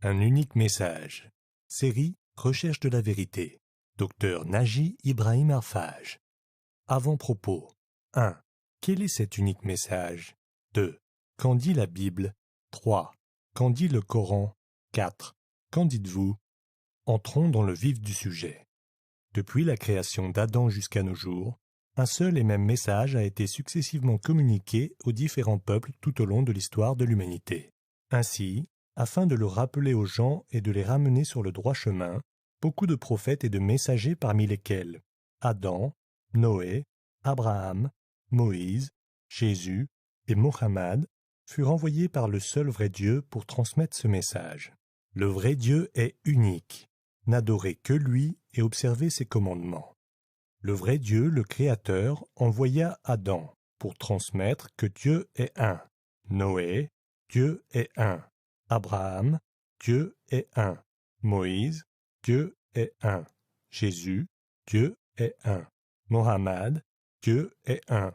Un unique message. Série Recherche de la vérité. Dr Naji Ibrahim Arfaj. Avant-propos. 1. Quel est cet unique message? 2. Qu'en dit la Bible? 3. Qu'en dit le Coran? 4. Qu'en dites-vous? Entrons dans le vif du sujet. Depuis la création d'Adam jusqu'à nos jours, un seul et même message a été successivement communiqué aux différents peuples tout au long de l'histoire de l'humanité. Ainsi, afin de le rappeler aux gens et de les ramener sur le droit chemin, beaucoup de prophètes et de messagers parmi lesquels Adam, Noé, Abraham, Moïse, Jésus et Mohammed furent envoyés par le seul vrai Dieu pour transmettre ce message. Le vrai Dieu est unique. N'adorez que lui et observez ses commandements. Le vrai Dieu, le Créateur, envoya Adam pour transmettre que Dieu est un. Noé, Dieu est un. Abraham, Dieu est un. Moïse, Dieu est un. Jésus, Dieu est un. Mohammed, Dieu est un.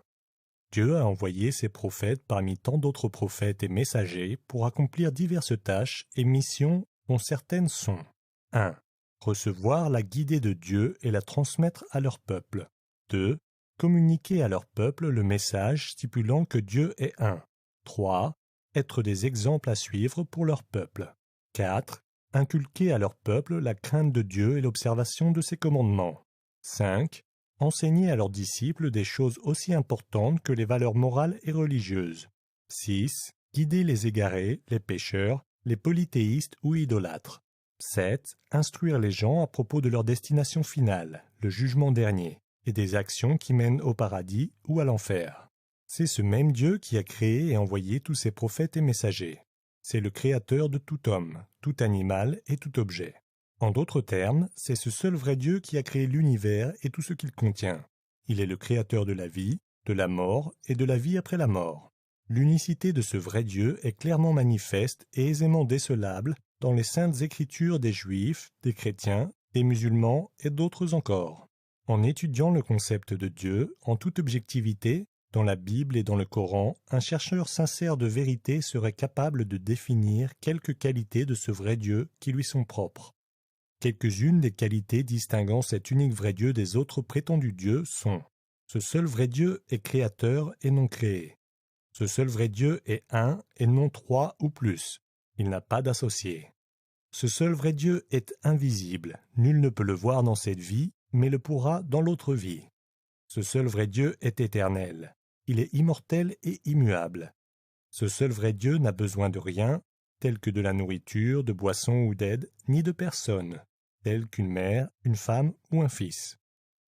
Dieu a envoyé ses prophètes parmi tant d'autres prophètes et messagers pour accomplir diverses tâches et missions dont certaines sont 1. Recevoir la guidée de Dieu et la transmettre à leur peuple. 2. Communiquer à leur peuple le message stipulant que Dieu est un. 3. Être des exemples à suivre pour leur peuple. 4. Inculquer à leur peuple la crainte de Dieu et l'observation de ses commandements. 5. Enseigner à leurs disciples des choses aussi importantes que les valeurs morales et religieuses. 6. Guider les égarés, les pécheurs, les polythéistes ou idolâtres. 7. Instruire les gens à propos de leur destination finale, le jugement dernier, et des actions qui mènent au paradis ou à l'enfer. C'est ce même Dieu qui a créé et envoyé tous ces prophètes et messagers. C'est le créateur de tout homme, tout animal et tout objet. En d'autres termes, c'est ce seul vrai Dieu qui a créé l'univers et tout ce qu'il contient. Il est le créateur de la vie, de la mort et de la vie après la mort. L'unicité de ce vrai Dieu est clairement manifeste et aisément décelable dans les saintes écritures des Juifs, des chrétiens, des musulmans et d'autres encore. En étudiant le concept de Dieu en toute objectivité, dans la Bible et dans le Coran, un chercheur sincère de vérité serait capable de définir quelques qualités de ce vrai Dieu qui lui sont propres. Quelques-unes des qualités distinguant cet unique vrai Dieu des autres prétendus dieux sont: ce seul vrai Dieu est créateur et non créé. Ce seul vrai Dieu est un et non trois ou plus. Il n'a pas d'associé. Ce seul vrai Dieu est invisible. Nul ne peut le voir dans cette vie, mais le pourra dans l'autre vie. Ce seul vrai Dieu est éternel. Il est immortel et immuable. Ce seul vrai Dieu n'a besoin de rien, tel que de la nourriture, de boissons ou d'aide, ni de personne, tel qu'une mère, une femme ou un fils.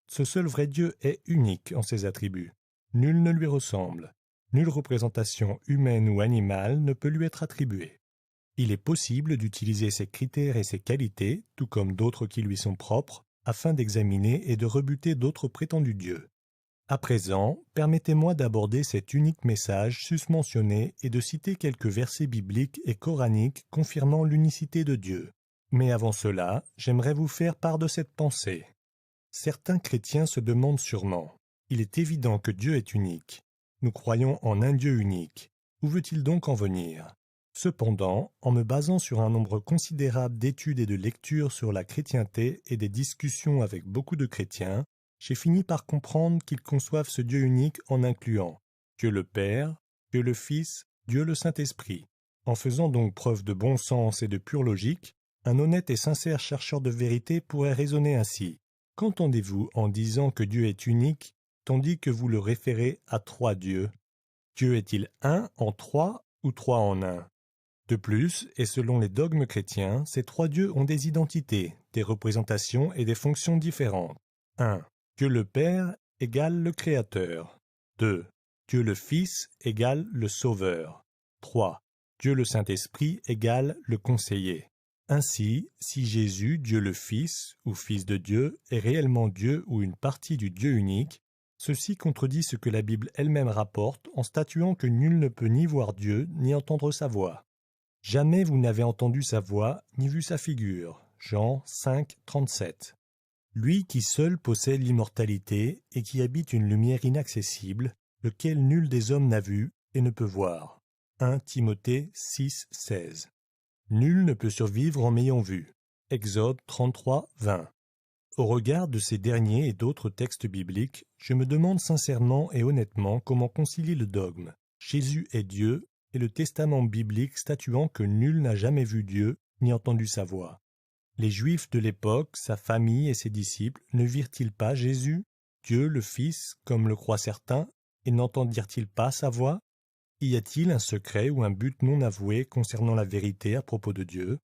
Ce seul vrai Dieu est unique en ses attributs. Nul ne lui ressemble. Nulle représentation humaine ou animale ne peut lui être attribuée. Il est possible d'utiliser ces critères et ces qualités, tout comme d'autres qui lui sont propres, afin d'examiner et de rebuter d'autres prétendus dieux. À présent, permettez-moi d'aborder cet unique message susmentionné et de citer quelques versets bibliques et coraniques confirmant l'unicité de Dieu. Mais avant cela, j'aimerais vous faire part de cette pensée. Certains chrétiens se demandent sûrement: il est évident que Dieu est unique. Nous croyons en un Dieu unique. Où veut-il donc en venir? Cependant, en me basant sur un nombre considérable d'études et de lectures sur la chrétienté et des discussions avec beaucoup de chrétiens, j'ai fini par comprendre qu'ils conçoivent ce Dieu unique en incluant Dieu le Père, Dieu le Fils, Dieu le Saint-Esprit. En faisant donc preuve de bon sens et de pure logique, un honnête et sincère chercheur de vérité pourrait raisonner ainsi. Qu'entendez-vous en disant que Dieu est unique, tandis que vous le référez à trois dieux? Dieu est-il un en trois ou trois en un? De plus, et selon les dogmes chrétiens, ces trois dieux ont des identités, des représentations et des fonctions différentes. 1. Dieu le Père égale le Créateur. 2. Dieu le Fils égale le Sauveur. 3. Dieu le Saint-Esprit égale le Conseiller. Ainsi, si Jésus, Dieu le Fils, ou Fils de Dieu, est réellement Dieu ou une partie du Dieu unique, ceci contredit ce que la Bible elle-même rapporte en statuant que nul ne peut ni voir Dieu, ni entendre sa voix. Jamais vous n'avez entendu sa voix, ni vu sa figure. Jean 5, 37. Lui qui seul possède l'immortalité et qui habite une lumière inaccessible, lequel nul des hommes n'a vu et ne peut voir. 1 Timothée 6, 16. Nul ne peut survivre en m'ayant vu. Exode 33, 20. Au regard de ces derniers et d'autres textes bibliques, je me demande sincèrement et honnêtement comment concilier le dogme « Jésus est Dieu » et le testament biblique statuant que nul n'a jamais vu Dieu ni entendu sa voix. Les Juifs de l'époque, sa famille et ses disciples ne virent-ils pas Jésus, Dieu le Fils, comme le croient certains, et n'entendirent-ils pas sa voix? Y a-t-il un secret ou un but non avoué concernant la vérité à propos de Dieu?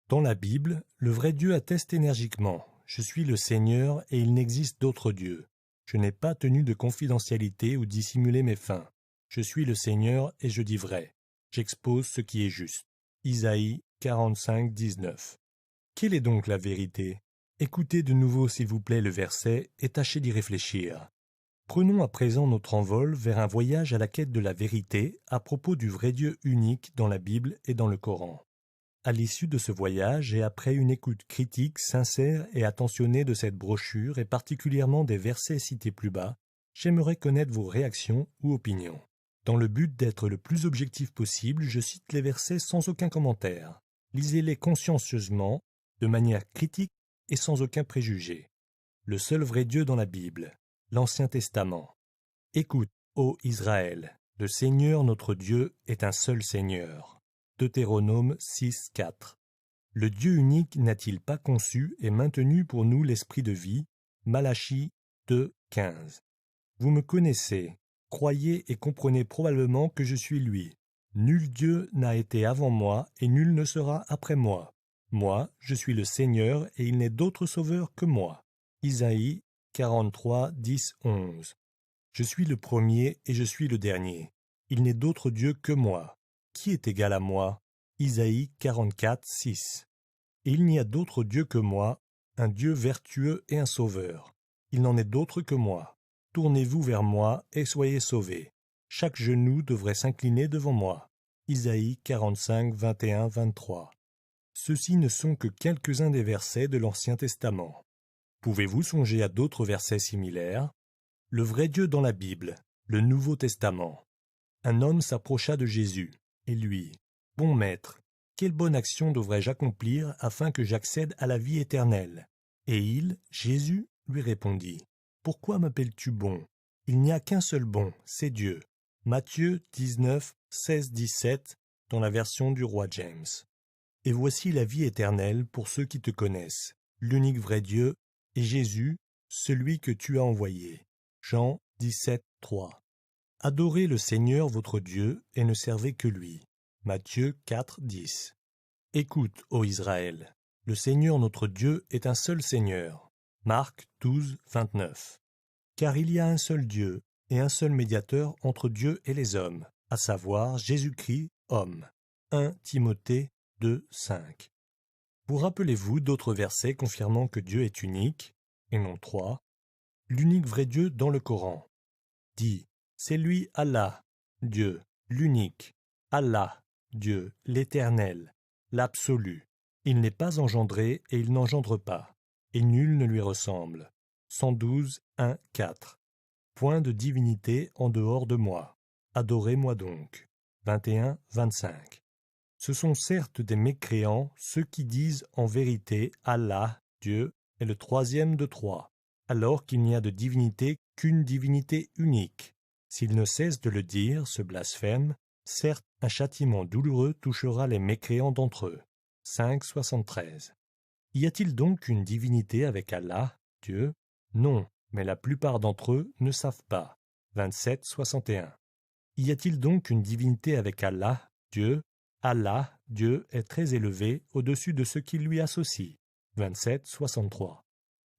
Dans la Bible, le vrai Dieu atteste énergiquement « Je suis le Seigneur et il n'existe d'autre Dieu. Je n'ai pas tenu de confidentialité ou dissimulé mes fins. Je suis le Seigneur et je dis vrai. J'expose ce qui est juste. » Isaïe 45, 19. Quelle est donc la vérité? Écoutez de nouveau s'il vous plaît le verset et tâchez d'y réfléchir. Prenons à présent notre envol vers un voyage à la quête de la vérité à propos du vrai Dieu unique dans la Bible et dans le Coran. À l'issue de ce voyage et après une écoute critique, sincère et attentionnée de cette brochure et particulièrement des versets cités plus bas, j'aimerais connaître vos réactions ou opinions. Dans le but d'être le plus objectif possible, je cite les versets sans aucun commentaire. Lisez-les consciencieusement, de manière critique et sans aucun préjugé. Le seul vrai Dieu dans la Bible, l'Ancien Testament. Écoute, ô Israël, le Seigneur notre Dieu est un seul Seigneur. Deutéronome 6, 4. Le Dieu unique n'a-t-il pas conçu et maintenu pour nous l'esprit de vie? Malachie 2, 15. Vous me connaissez, croyez et comprenez probablement que je suis lui. Nul Dieu n'a été avant moi et nul ne sera après moi. Moi, je suis le Seigneur et il n'est d'autre sauveur que moi. Isaïe 43, 10, 11. Je suis le premier et je suis le dernier. Il n'est d'autre Dieu que moi. Qui est égal à moi? Isaïe 44, 6. Et il n'y a d'autre Dieu que moi, un Dieu vertueux et un sauveur. Il n'en est d'autre que moi. Tournez-vous vers moi et soyez sauvés. Chaque genou devrait s'incliner devant moi. Isaïe 45, 21, 23. Ceux-ci ne sont que quelques-uns des versets de l'Ancien Testament. Pouvez-vous songer à d'autres versets similaires? Le vrai Dieu dans la Bible, le Nouveau Testament. Un homme s'approcha de Jésus et lui, « Bon maître, quelle bonne action devrais-je accomplir afin que j'accède à la vie éternelle ?» Et il, Jésus, lui répondit, « Pourquoi m'appelles-tu bon? Il n'y a qu'un seul bon, c'est Dieu. » Matthieu 19, 16, 17, dans la version du roi James. « Et voici la vie éternelle pour ceux qui te connaissent, l'unique vrai Dieu, et Jésus, celui que tu as envoyé. » Jean 17, 3. Adorez le Seigneur votre Dieu et ne servez que lui. Matthieu 4, 10. Écoute, ô Israël, le Seigneur notre Dieu est un seul Seigneur. Marc 12, 29. Car il y a un seul Dieu et un seul médiateur entre Dieu et les hommes, à savoir Jésus-Christ, homme. 1 Timothée 2, 5. Vous rappelez-vous d'autres versets confirmant que Dieu est unique, et non trois? L'unique vrai Dieu dans le Coran dit « C'est lui Allah, Dieu, l'unique, Allah, Dieu, l'éternel, l'absolu. Il n'est pas engendré et il n'engendre pas, et nul ne lui ressemble. » 112, 1, 4. Point de divinité en dehors de moi. Adorez-moi donc. 21, 25. Ce sont certes des mécréants ceux qui disent en vérité Allah, Dieu, est le troisième de trois, alors qu'il n'y a de divinité qu'une divinité unique. S'ils ne cessent de le dire, ce blasphème, certes un châtiment douloureux touchera les mécréants d'entre eux. 5, 73. Y a-t-il donc une divinité avec Allah, Dieu? Non, mais la plupart d'entre eux ne savent pas. 27, 61. Y a-t-il donc une divinité avec Allah, Dieu? Allah, Dieu, est très élevé au-dessus de ce qui lui associe. 27, 63.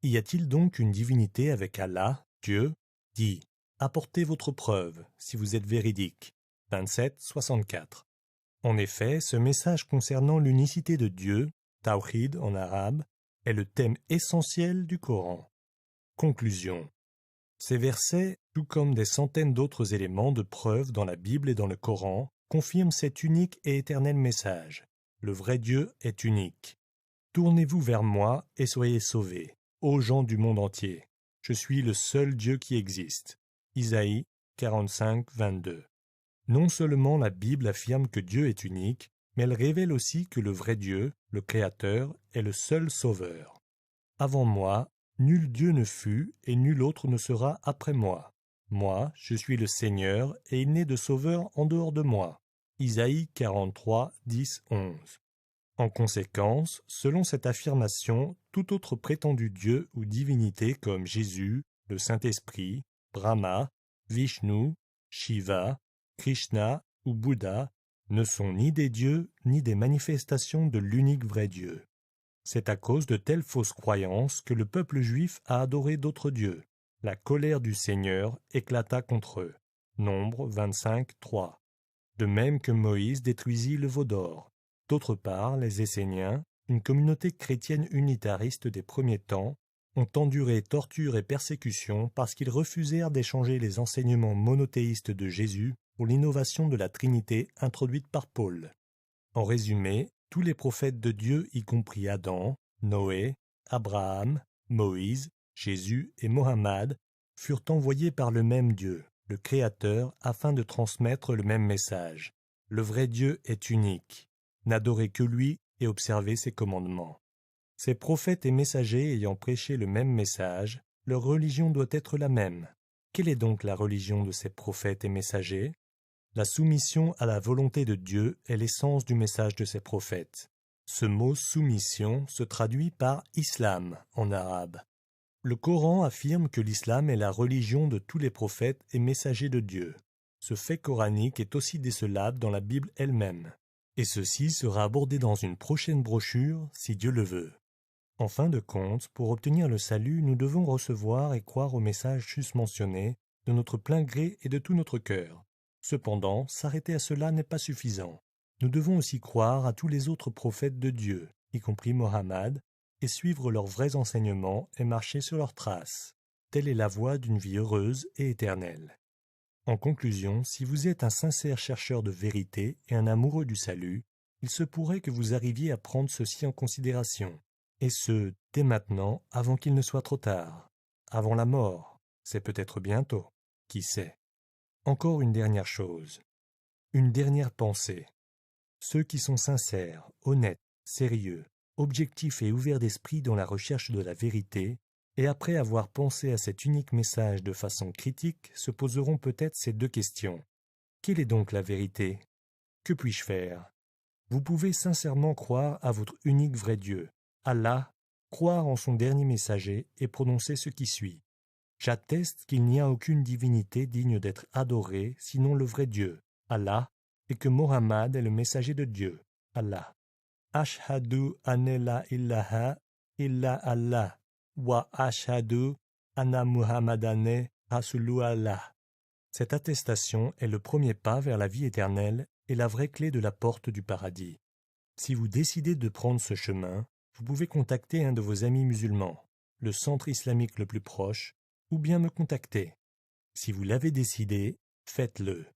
Y a-t-il donc une divinité avec Allah, Dieu? Dit, apportez votre preuve, si vous êtes véridique. 27, 64. En effet, ce message concernant l'unicité de Dieu, Tawhid en arabe, est le thème essentiel du Coran. Conclusion. Ces versets, tout comme des centaines d'autres éléments de preuve dans la Bible et dans le Coran, confirment cet unique et éternel message. Le vrai Dieu est unique. Tournez-vous vers moi et soyez sauvés, ô gens du monde entier. Je suis le seul Dieu qui existe. Isaïe 45, 22. Non seulement la Bible affirme que Dieu est unique, mais elle révèle aussi que le vrai Dieu, le Créateur, est le seul Sauveur. Avant moi, nul Dieu ne fut, et nul autre ne sera après moi. Moi, je suis le Seigneur, et il n'est de Sauveur en dehors de moi. Isaïe 43, 10, 11. En conséquence, selon cette affirmation, tout autre prétendu Dieu ou divinité comme Jésus, le Saint-Esprit, Brahma, Vishnu, Shiva, Krishna ou Bouddha ne sont ni des dieux ni des manifestations de l'unique vrai Dieu. C'est à cause de telles fausses croyances que le peuple juif a adoré d'autres dieux. La colère du Seigneur éclata contre eux. Nombre 25, 3. De même que Moïse détruisit le veau d'or. D'autre part, les Esséniens, une communauté chrétienne unitariste des premiers temps, ont enduré tortures et persécutions parce qu'ils refusèrent d'échanger les enseignements monothéistes de Jésus pour l'innovation de la Trinité introduite par Paul. En résumé, tous les prophètes de Dieu, y compris Adam, Noé, Abraham, Moïse, Jésus et Mohammed, furent envoyés par le même Dieu, le Créateur, afin de transmettre le même message. Le vrai Dieu est unique. N'adorez que lui et observez ses commandements. Ces prophètes et messagers ayant prêché le même message, leur religion doit être la même. Quelle est donc la religion de ces prophètes et messagers? La soumission à la volonté de Dieu est l'essence du message de ces prophètes. Ce mot « soumission » se traduit par « islam » en arabe. Le Coran affirme que l'islam est la religion de tous les prophètes et messagers de Dieu. Ce fait coranique est aussi décelable dans la Bible elle-même. Et ceci sera abordé dans une prochaine brochure, si Dieu le veut. En fin de compte, pour obtenir le salut, nous devons recevoir et croire au message susmentionné de notre plein gré et de tout notre cœur. Cependant, s'arrêter à cela n'est pas suffisant. Nous devons aussi croire à tous les autres prophètes de Dieu, y compris Mohammed, et suivre leurs vrais enseignements et marcher sur leurs traces. Telle est la voie d'une vie heureuse et éternelle. En conclusion, si vous êtes un sincère chercheur de vérité et un amoureux du salut, il se pourrait que vous arriviez à prendre ceci en considération, et ce, dès maintenant, avant qu'il ne soit trop tard. Avant la mort, c'est peut-être bientôt, qui sait. Encore une dernière chose, une dernière pensée. Ceux qui sont sincères, honnêtes, sérieux, objectifs et ouverts d'esprit dans la recherche de la vérité, et après avoir pensé à cet unique message de façon critique, se poseront peut-être ces deux questions. Quelle est donc la vérité? Que puis-je faire? Vous pouvez sincèrement croire à votre unique vrai Dieu, Allah, croire en son dernier messager et prononcer ce qui suit. J'atteste qu'il n'y a aucune divinité digne d'être adorée sinon le vrai Dieu, Allah, et que Mohammed est le messager de Dieu, Allah. Ashhadu anna la ilaha illa Allah wa ashhadu anna Muhammadane Rasulullah. Cette attestation est le premier pas vers la vie éternelle et la vraie clé de la porte du paradis. Si vous décidez de prendre ce chemin, vous pouvez contacter un de vos amis musulmans, le centre islamique le plus proche, ou bien me contacter. Si vous l'avez décidé, faites-le.